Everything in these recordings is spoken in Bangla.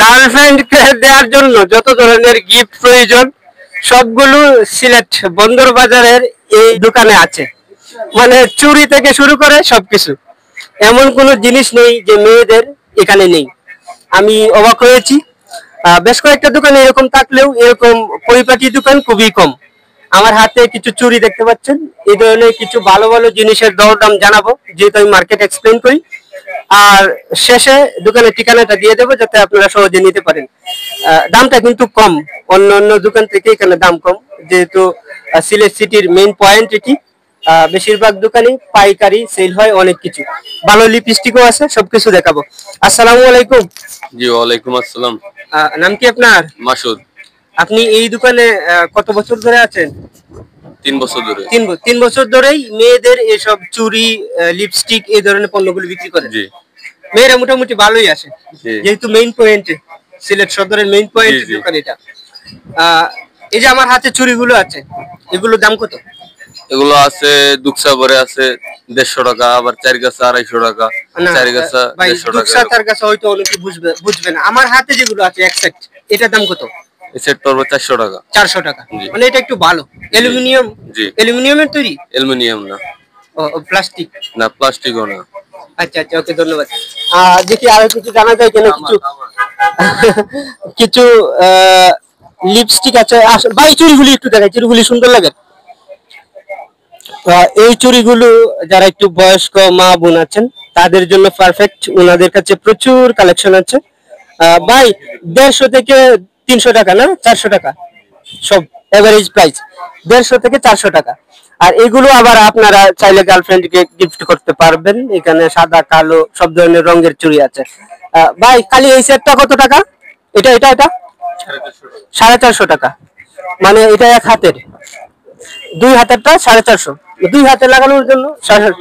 গার্লফ্রেন্ডকে দেওয়ার জন্য যত ধরনের গিফট প্রয়োজন সবগুলো সিলেট বন্দর বাজারের এই দোকানে আছে। মানে চুড়ি থেকে শুরু করে সবকিছু, এমন কোনো জিনিস নেই যে মেয়েদের এখানে নেই। আমি অবাক হয়েছি। বেশ কয়েকটা দোকানে এরকম থাকলেও এরকম পরিপাটি দোকান খুবই কম। আমার হাতে কিছু চুড়ি দেখতে পাচ্ছেন। এই ধরনের কিছু ভালো ভালো জিনিসের দরদাম জানাবো, যেহেতু আমি মার্কেট এক্সপ্লেন করি। আর শেষে দোকানের ঠিকানাটা দিয়ে দেবো যাতে আপনারা সহজে নিতে পারেন। দামটা কিন্তু কম, অন্য অন্য দোকান থেকে এখানে দাম কম, যেহেতু সিলেট সিটির মেইন পয়েন্ট এটি। বেশিরভাগ দোকানে পাইকারি সেল হয় অনেক কিছু। ভালো লিপস্টিকও আছে, সবকিছু দেখাবো। আসসালামু আলাইকুম। জি ওয়ালাইকুম আসসালাম। নাম কি আপনার? মাসুদ। আপনি এই দোকানে কত বছর ধরে আছেন? 3 বছর ধরে। 3 বছর ধরেই মেয়েদের এসব চুড়ি, লিপস্টিক এই ধরনের পণ্যগুলো বিক্রি করেন? জি। মেয়েরা মোটামুটি ভালোই আসে, যেহেতু মেইন পয়েন্টে, সিলেট সদরের মেইন পয়েন্ট দোকান এটা। এই যে আমার হাতে চুড়িগুলো আছে, এগুলোর দাম কত? এগুলো আছে দুকসা ভরে আছে 150 টাকা, আবার চার গাছা 250 টাকা, চার গাছা 150 টাকা। দুকসা তার কাছে হয়তো অনেকে বুঝবে না। আমার হাতে যেগুলো আছে এক সেট, এটার দাম কত? এই সেট পড়বে 400 টাকা। 400 টাকা, মানে এটা একটু ভালো। অ্যালুমিনিয়াম? জি। অ্যালুমিনিয়ামের তৈরি? অ্যালুমিনিয়াম না। ও প্লাস্টিক? না প্লাস্টিকও না। আচ্ছা আচ্ছা, ওকে, ধন্যবাদ। দেখি আরো কিছু জানা যায় কিনা। কিছু কিছু লিপস্টিক আছে। ভাই চুড়িগুলি একটু দেখাই, চুড়িগুলি সুন্দর লাগে। এই চুড়িগুলো যারা একটু বয়স্ক মা বোন আছেন তাদের জন্য পারফেক্ট। ওনাদের কাছে প্রচুর কালেকশন আছে। ভাই 150 থেকে 300 টাকা না 400 টাকা সব এভারেজ প্রাইস। 150 থেকে 400 টাকা। আর এগুলো আবার আপনারা চাইলে গার্লফ্রেন্ডকে গিফট করতে পারবেন। এখানে সাদা কালো সব ধরনের রঙের চুড়ি আছে। ভাই খালি এই সেটটা কত টাকা? এটা এটা এটা 450 টাকা। মানে এটা এক হাতের, 2 হাতেরটা 450, 2 হাতে লাগানোর জন্য 450।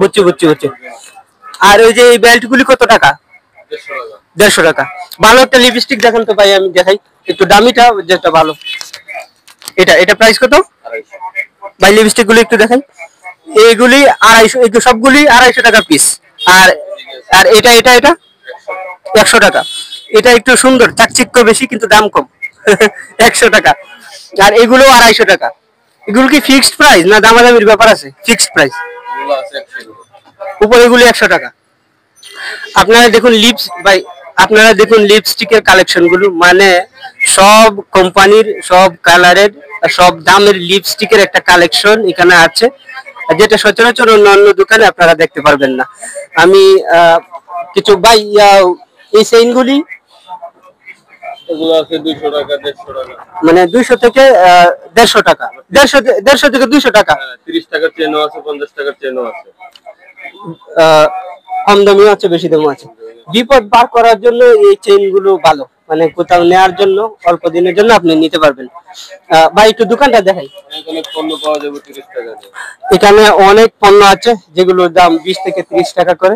বুঝছি বুঝছি বুঝছি। আর ওই যে এই বেল্ট গুলি কত টাকা? 150 টাকা। ভালো একটা লিপস্টিক দেখান তো ভাই, আমি দেখাই একটু দামিটা যেটা ভালো। এটা এটা প্রাইস কত ভাই? লিপস্টিক গুলি একটু দেখাই। এইগুলি 250, এই সবগুলি 250 টাকা পিস। আর আর এটা এটা এটা 100 টাকা। এটা একটু সুন্দর, চাকচিক্য বেশি কিন্তু দাম কম। 100 টাকা। আর এগুলো 250 টাকা। এগুলো কি ফিক্সড প্রাইস না দামাদামির ব্যাপার আছে? Fixed price. এগুলো আছে 100 টাকা। উপরে এগুলো 100 টাকা। আপনারা দেখুন ভাই, আপনারা দেখুন লিপস্টিকের কালেকশন গুলো, মানে সব কোম্পানির সব কালারের সব দামের লিপস্টিকের একটা কালেকশন এখানে আছে, যেটা সচরাচর অন্য দোকানে আপনারা দেখতে পারবেন না। আমি কিছু ভাই এই চেইনগুলি এগুলো আছে 200 টাকা 150 টাকা। মানে 200 থেকে 150 টাকা। 150 থেকে 200 টাকা। 30 টাকার চেনও আছে, 50 টাকার চেনও আছে। কম দামিও আছে, বেশি দামও আছে। বিপদ পার করার জন্য এই চেইন গুলো ভালো, মানে কোথাও নেওয়ার জন্য অল্প দিনের জন্য আপনি নিতে পারবেন। ভাই একটু দোকানটা দেখাই। এখানে পণ্য পাওয়া যাবে 30 টাকা দিয়ে। এখানে অনেক পণ্য আছে যেগুলোর দাম 20 থেকে 30 টাকা করে।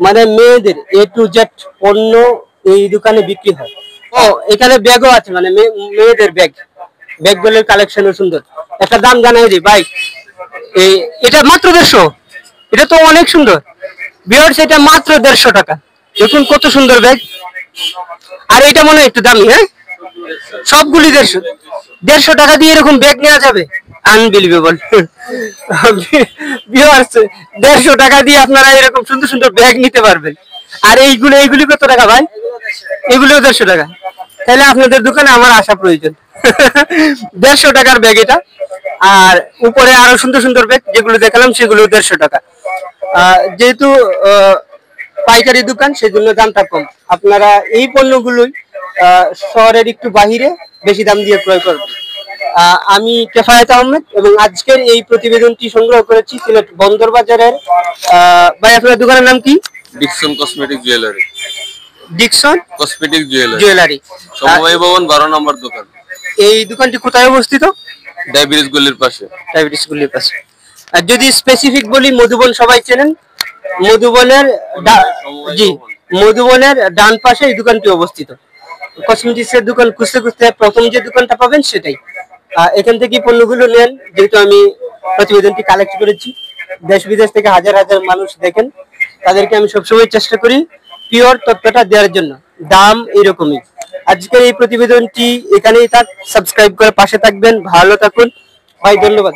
মানে মেয়েদের A to Z পণ্য এই দোকানে বিক্রি হয়। ও এখানে ব্যাগও আছে, মানে মেয়েদের ব্যাগগুলোর কালেকশনও সুন্দর। একটা দাম জানাই দিই ভাই, এটা মাত্র 150। এটা তো অনেক সুন্দর ভিউয়ার্স, এটা মাত্র 150 টাকা। দেখুন কত সুন্দর ব্যাগ। আর এটা মনে হয় একটু দামি। হ্যাঁ, সবগুলি 150 টাকা দিয়ে এরকম ব্যাগ নেওয়া যাবে? আনবিলিভেবল। ভিউয়ার্স 150 টাকা দিয়ে আপনারা এরকম সুন্দর সুন্দর ব্যাগ নিতে পারবেন। আর এইগুলি কত টাকা ভাই? এগুলিও 150 টাকা। তাহলে আপনাদের দোকানে আমার আসা প্রয়োজন। 150 টাকার ব্যাগ এটা। আর উপরে আরো সুন্দর সুন্দর ব্যাগ যেগুলো দেখালাম সেগুলো 150 টাকা। যেহেতু পাইকারি দোকান সেজন্য দামটা কম। আপনারা এই পণ্যগুলোই শহরের একটু বাহিরে বেশি দাম দিয়ে ক্রয় করবেন। আমি কেফায়েত আহমেদ এবং আজকের এই প্রতিবেদনটি সংগ্রহ করেছি সিলেট বন্দর বাজারের। ভাই আপনার দোকানের নাম কি? Dixon cosmetic jewellery. Dixon cosmetic jewellery, সমবায় ভবন 12 নম্বর দোকান। এই দোকানটি কোথায় অবস্থিত? ডায়াবেটিস গলির পাশে। ডায়াবেটিস গলির পাশে। আর যদি স্পেসিফিক বলি, মধুবন সবাই চেনেন। মধুবনের জি, মধুবনের ডান পাশে এই দোকানটি অবস্থিত। কসমেটিক্সের দোকান খুঁজতে খুঁজতে প্রথম যে দোকানটা পাবেন সেটাই। এখান থেকে পণ্যগুলো নেন, যেহেতু আমি প্রতিবেদনটি কালেক্ট করেছি। দেশ বিদেশ থেকে হাজার হাজার মানুষ দেখেন, তাদেরকে আমি সবসময় চেষ্টা করি পিওর তথ্যটা দেওয়ার জন্য। দাম এরকমই। আজকের এই প্রতিবেদনটি এখানেই থাক, সাবস্ক্রাইব করে পাশে থাকবেন, ভালো থাকুন ভাই, ধন্যবাদ।